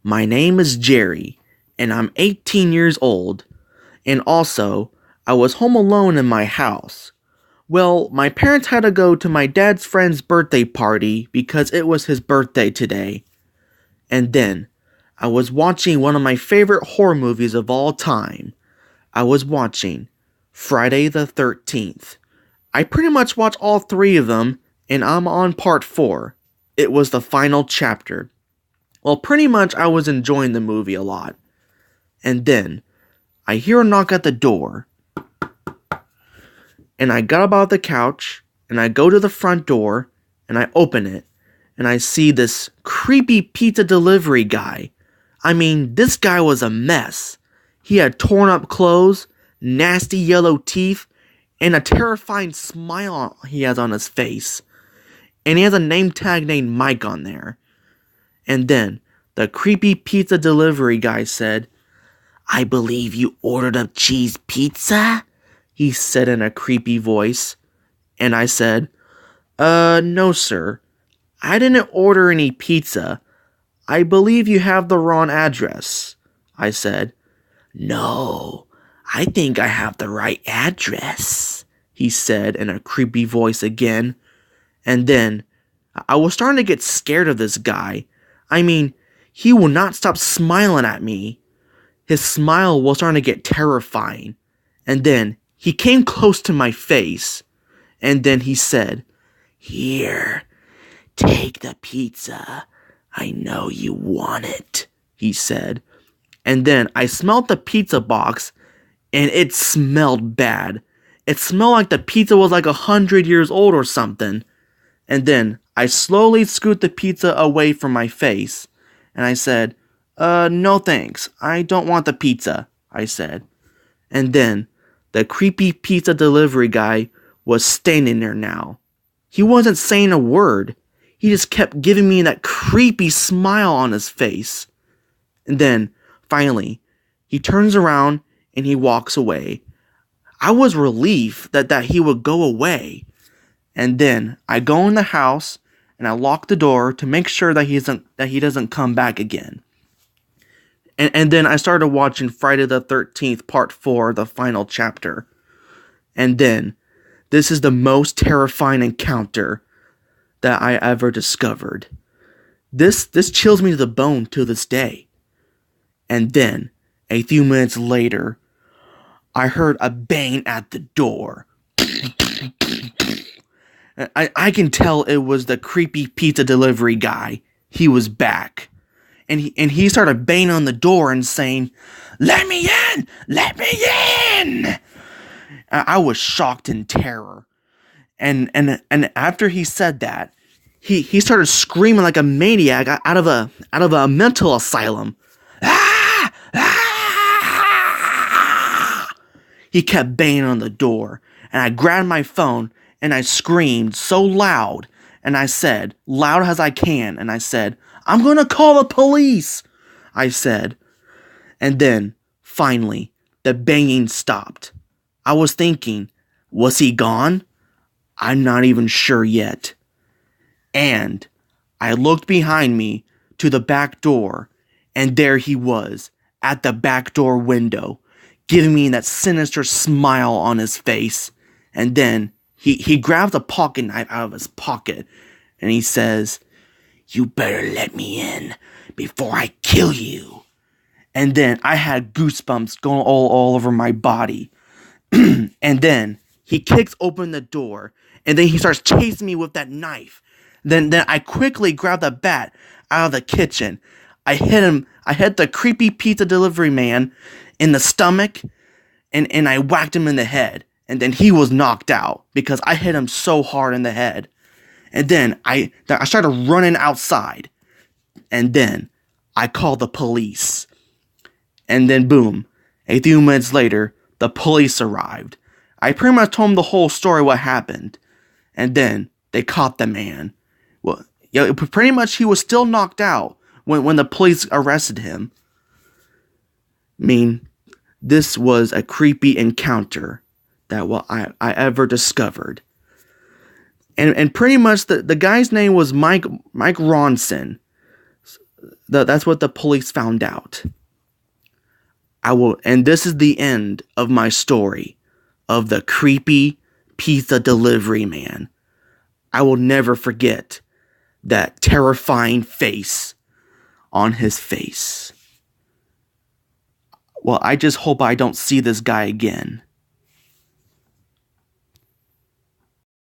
My name is Jerry, and I'm 18 years old, and also, I was home alone in my house. Well, my parents had to go to my dad's friend's birthday party because it was his birthday today. And then, I was watching one of my favorite horror movies of all time. I was watching Friday the 13th. I pretty much watched all three of them, and I'm on part 4. It was the final chapter. Well, pretty much I was enjoying the movie a lot. And then, I hear a knock at the door. And I got up out of the couch, and I go to the front door, and I open it, and I see this creepy pizza delivery guy. I mean, this guy was a mess. He had torn up clothes, nasty yellow teeth, and a terrifying smile he has on his face. And he has a name tag named Mike on there. And then, the creepy pizza delivery guy said, "I believe you ordered a cheese pizza?" He said in a creepy voice. And I said, No sir. I didn't order any pizza. I believe you have the wrong address," I said. "No, I think I have the right address," he said in a creepy voice again. And then, I was starting to get scared of this guy. I mean, he will not stop smiling at me. His smile was starting to get terrifying. And then, he came close to my face. And then he said, "Here, take the pizza. I know you want it," he said. And then I smelled the pizza box, and it smelled bad. It smelled like the pizza was like 100 years old or something. And then I slowly scoot the pizza away from my face, and I said, No thanks, I don't want the pizza," I said. And then the creepy pizza delivery guy was standing there now. He wasn't saying a word. He just kept giving me that creepy smile on his face. And then, finally, he turns around and he walks away. I was relieved that he would go away. And then I go in the house and I lock the door to make sure that he doesn't come back again. And then I started watching Friday the 13th Part 4, the final chapter. And then, this is the most terrifying encounter that I ever discovered. This chills me to the bone to this day. And then, a few minutes later, I heard a bang at the door. I can tell it was the creepy pizza delivery guy. He was back. And he started banging on the door and saying, "Let me in! Let me in!" I was shocked in terror. And after he said that, he started screaming like a maniac out of a mental asylum. Ah! Ah! He kept banging on the door, and I grabbed my phone and I screamed so loud, and I said, loud as I can, and I said, "I'm gonna call the police," I said. And then, finally, the banging stopped. I was thinking, was he gone? I'm not even sure yet. And I looked behind me to the back door, and there he was, at the back door window, giving me that sinister smile on his face. And then he grabs a pocket knife out of his pocket, and he says, "You better let me in before I kill you." And then I had goosebumps going all over my body. And then he kicks open the door, and then he starts chasing me with that knife. Then I quickly grab the bat out of the kitchen. I hit the creepy pizza delivery man in the stomach, and I whacked him in the head. And then he was knocked out because I hit him so hard in the head. And then I started running outside. And then I called the police. And then boom, a few minutes later, the police arrived. I pretty much told them the whole story, what happened. And then they caught the man. Well, pretty much he was still knocked out when the police arrested him. I mean, this was a creepy encounter that I ever discovered. And pretty much the guy's name was Mike Ronson. That's what the police found out. And this is the end of my story of the creepy pizza delivery man. I will never forget that terrifying face on his face. Well, I just hope I don't see this guy again.